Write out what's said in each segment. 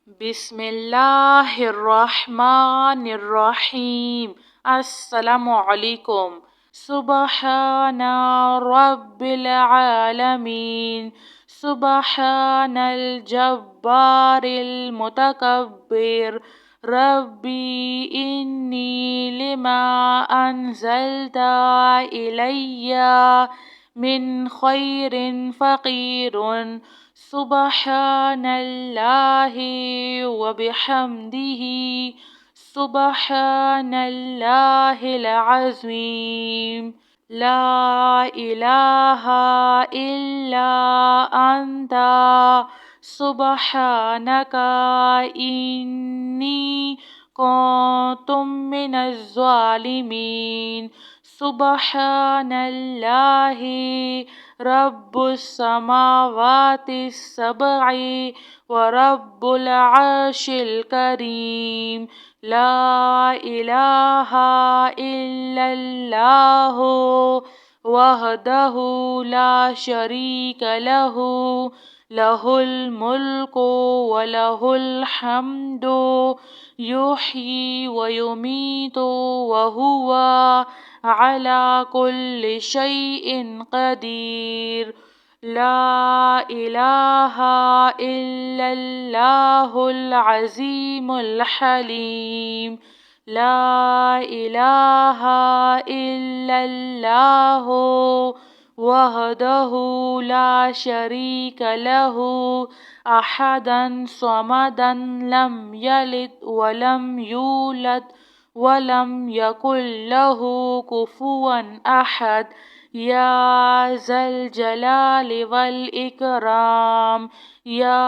بسم اللہ الرحمن الرحیم۔ السلام علیکم۔ سبحان رب العالمین، سبحان الجبار المتکبر، ربی انی لما انزلت الی من خیر فقیر، سبحان اللہ وبحمدہ، سبحان اللہ العظیم، لا الہ الا انت سبحانک انی کنت من الظالمین، سبحان اللہ رب السماوات السبع ورب العرش الکریم، لا الہ الا اللہ وحدہ لا شریک لہ، لہ الملک ولہ الحمد، یحیی ویمیت وہو علی کل شیء قدیر، لا الہ الا اللہ العظیم الحلیم، لا الہ الا اللہ وحدہ لا شریک لہ، احدا صمدا لم یلد ولم یولد ولم یکن لہ کفوا احد، یا ذا الجلال والاکرام، یا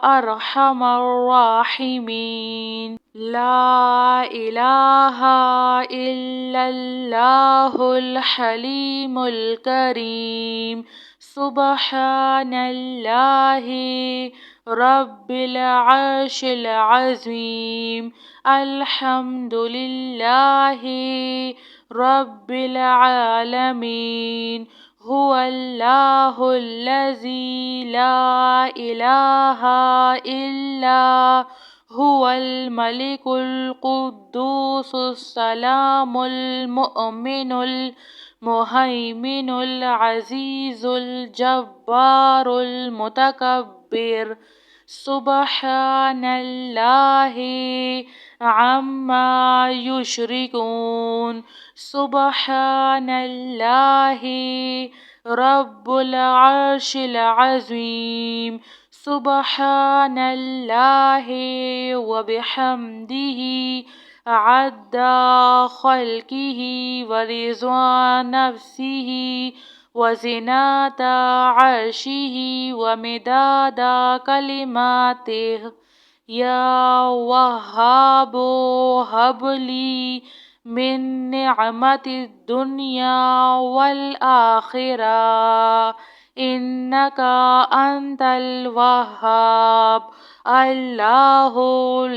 ارحم الراحمین، لا الہ الا اللہ الحلیم الکریم، سبحان اللہ رب العرش العظیم، الحمد للہ رب العالمین، هو اللہ الذی لا الہ الا هو الملک القدوس السلام المؤمن المہیمن العزیز الجبار المتکبر، سبحان اللہ عما یشرکون، سبحان اللہ رب العرش العظیم، سبحان اللہ وبحمدہ، عد خلقہ ورضا نفسہ وزنة عرشہ ومداد کلماتہ، یا وہاب ہب لی من نعمت الدنیا والآخرہ، انک انت الوہاب، اللہ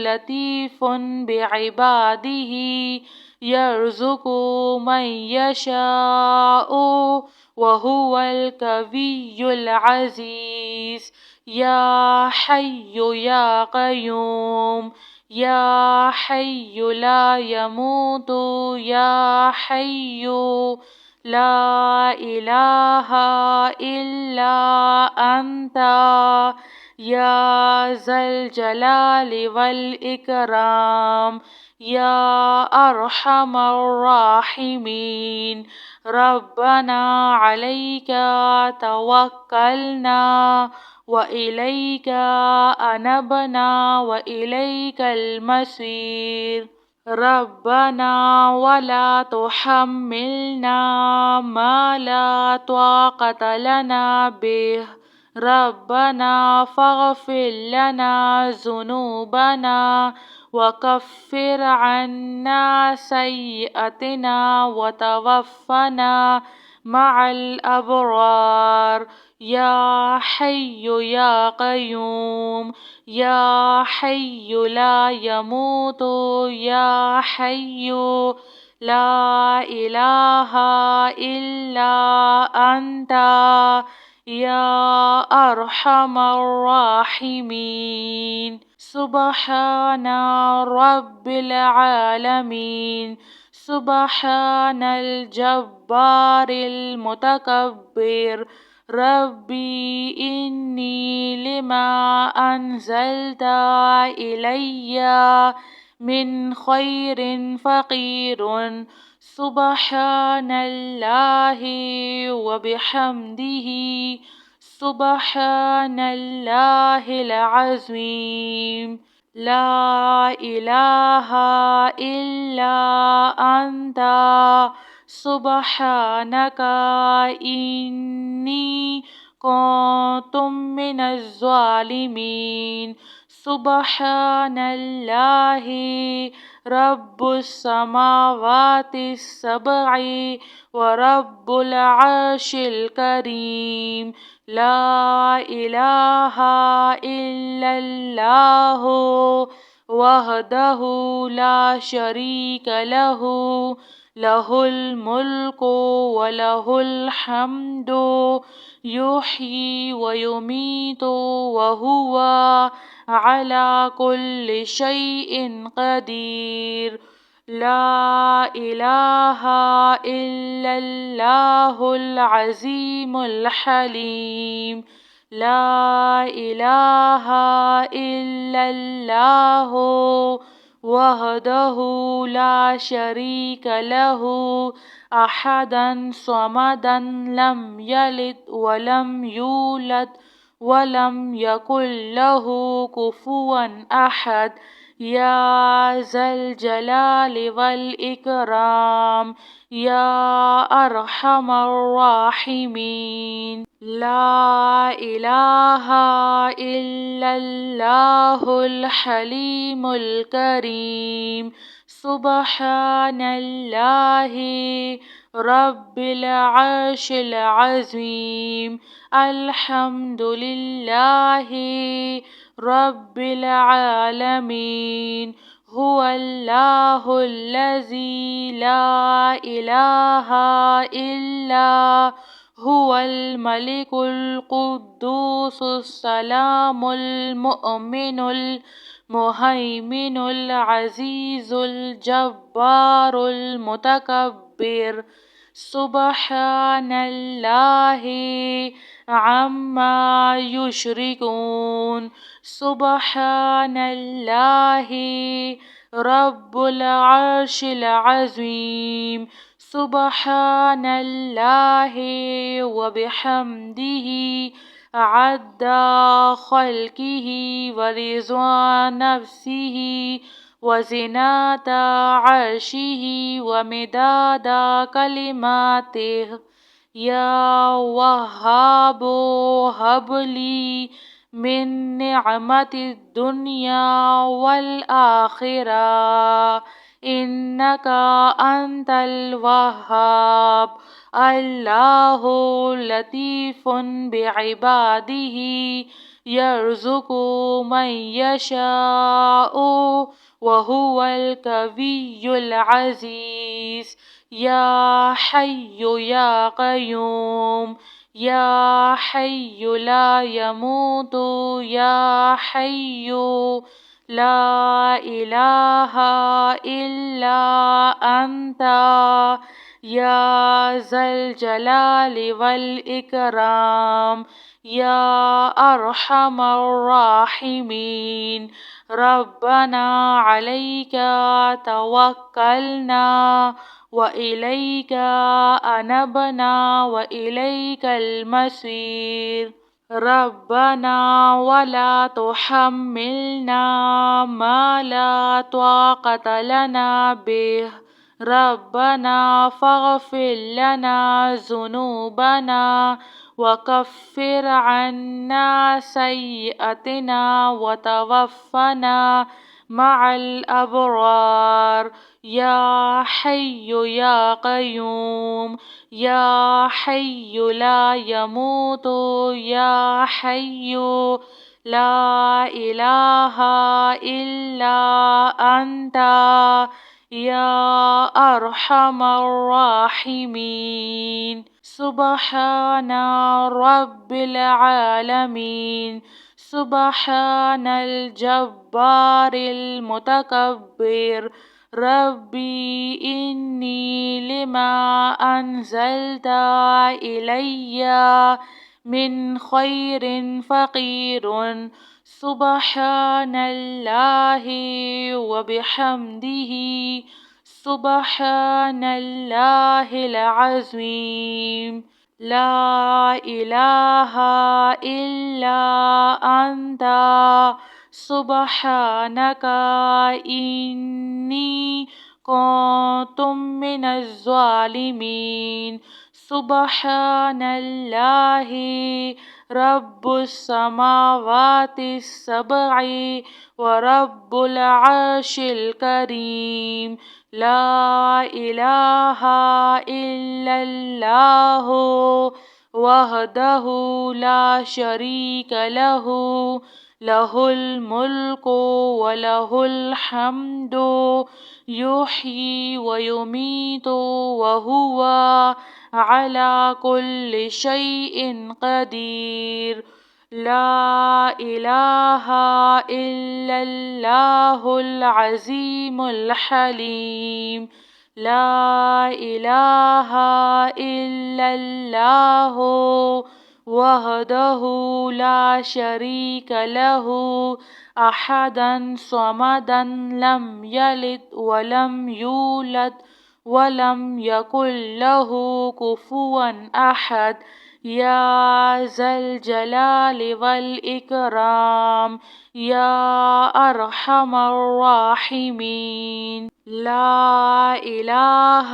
لطیف بعبادہ، یرزق من یشاء وہو القوی العزیز، یا حی یا قیوم، یا حی لا یموت، یا حی لا الہ الا انت، یا ذا الجلال والاکرام، یا ارحم الراحمین، ربنا علیک توکلنا وإلیک انبنا وإلیک المصیر، ربنا ولا تحملنا ما لا طاقة لنا به، ربنا فاغفر لنا ذنوبنا وكفر عنا سيئاتنا وتوفنا مع الأبرار، یا حی یا قیوم، یا حی لا یموت، یا حی لا الہ الا انت، يا أرحم الراحمين. سبحان رب العالمين. سبحان الجبار المتكبر. ربي إني لما أنزلت إلي من خير فقير. سبحان الله وبحمده. سبحان الله العظيم. لا إله إلا أنت سبحانك إني كنت من الظالمين. سبحان الله رب السماوات السبع ورب العرش الكريم. لا إله إلا الله وحده لا شريك له. له الملك وله الحمد يحيي ويميت وهو على كل شيء قدير. لا إله إلا الله العظيم الحليم. لا إله إلا الله وحده لا شريك له أحدا صمدا لم يلد ولم يولد ولم يكن له كفوا أحد. يا ذا الجلال والإكرام يا أرحم الراحمين. لا إله إلا الله الحليم الكريم. سبحان الله رب العرش العظيم. الحمد لله رب العالمين. هو الله الذي لا إله إلا هو الملك القدوس السلام المؤمن المهيمن العزيز الجبار المتكبر. سبحان الله عما يشركون. سبحان الله رب العرش العظيم. سبحان الله وبحمده عد خلقه ورضا نفسه وزنة عرشه ومداد كلماته. يا وهاب هب لي من نعمة الدنيا والآخرة إنك أنت الوهاب. الله لطيف بعباده يرزق من يشاء وهو القوي العزيز. يا حي يا قيوم يا حي لا يموت يا حي لا إله إلا أنت يا ذا الجلال والإكرام يا أرحم الراحمين. ربنا عليك توكلنا وإليك أنبنا وإليك المصير. ربنا ولا تحملنا ما لا طاقة لنا به. ربنا فاغفر لنا ذنوبنا وكفر عنا سيئاتنا وتوفنا مع الأبرار. يا حي يا قيوم يا حي لا يموت يا حي لا إله إلا أنت يا أرحم الراحمين. سبحان رب العالمين. سبحان الجبار المتكبر. ربي إني لما أنزلت إلي من خير فقير. سبحان الله وبحمده. سبحان الله العظيم. لا إله إلا أنت سبحانك إني كنت من الظالمين. سبحان الله رب السماوات السبع ورب العرش الكريم. لا إله إلا الله وحده لا شريك له. له الملك وله الحمد يحيي ويميت وهو على كل شيء قدير. لا إله إلا الله العظيم الحليم. لا إله إلا الله وحده لا شريك له أحدا صمدا لم يلد ولم يولد ولم يكن له كفوا أحد. يا ذا الجلال والإكرام يا أرحم الراحمين. لا إله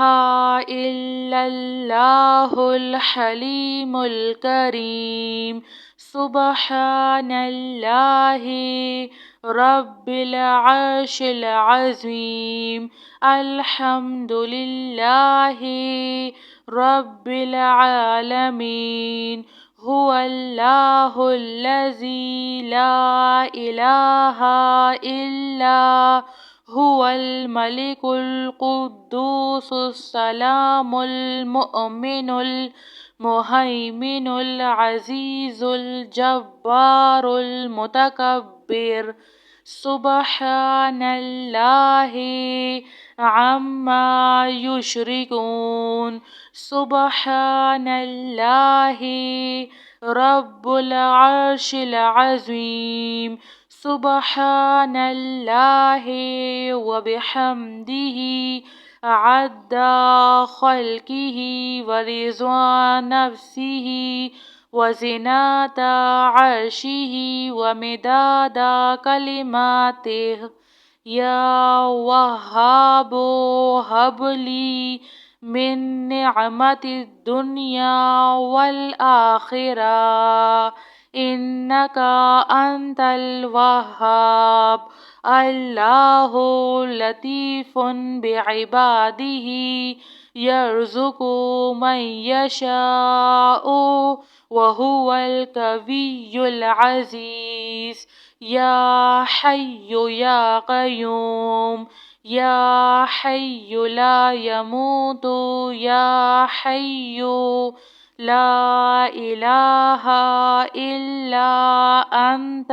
إلا الله الحليم الكريم. سبحان الله رب العرش العظيم. الحمد لله رب العالمين. هو الله الذي لا إله إلا هو الملك القدوس السلام المؤمن المهيمن العزيز الجبار المتكبر. سبحان الله عما يشركون. سبحان الله رب العرش العظيم. سبحان الله وبحمده عد خلقه ورضا نفسه وزنة عرشه ومداد كلماته. يا وهاب هب لي من نعمة الدنيا والآخرة إنك أنت الوهاب. الله لطيف بعباده يرزق من يشاء وهو القوي العزيز. يا حي يا قيوم يا حي لا يموت يا حي لا إله إلا أنت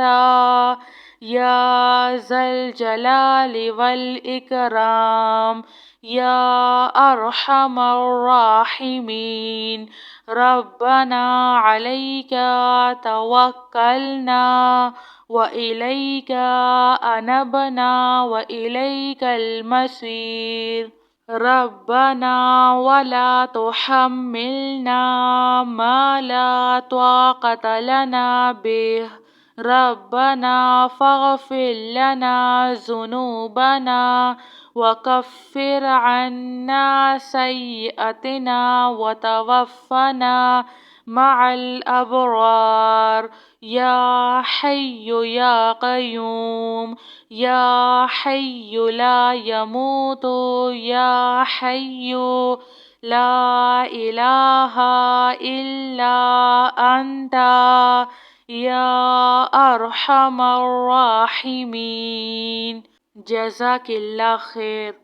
يا ذا الجلال والإكرام يا أرحم الراحمين. ربنا عليك توكلنا وإليك أنبنا وإليك المصير. ربنا ولا تحملنا ما لا طاقة لنا به. ربنا فاغفر لنا ذنوبنا وكفر عنا سيئاتنا وتوفنا مع الأبرار. يا حي يا قيوم يا حي لا يموت يا حي لا إله إلا أنت يا أرحم الراحمين. جزاك الله خير.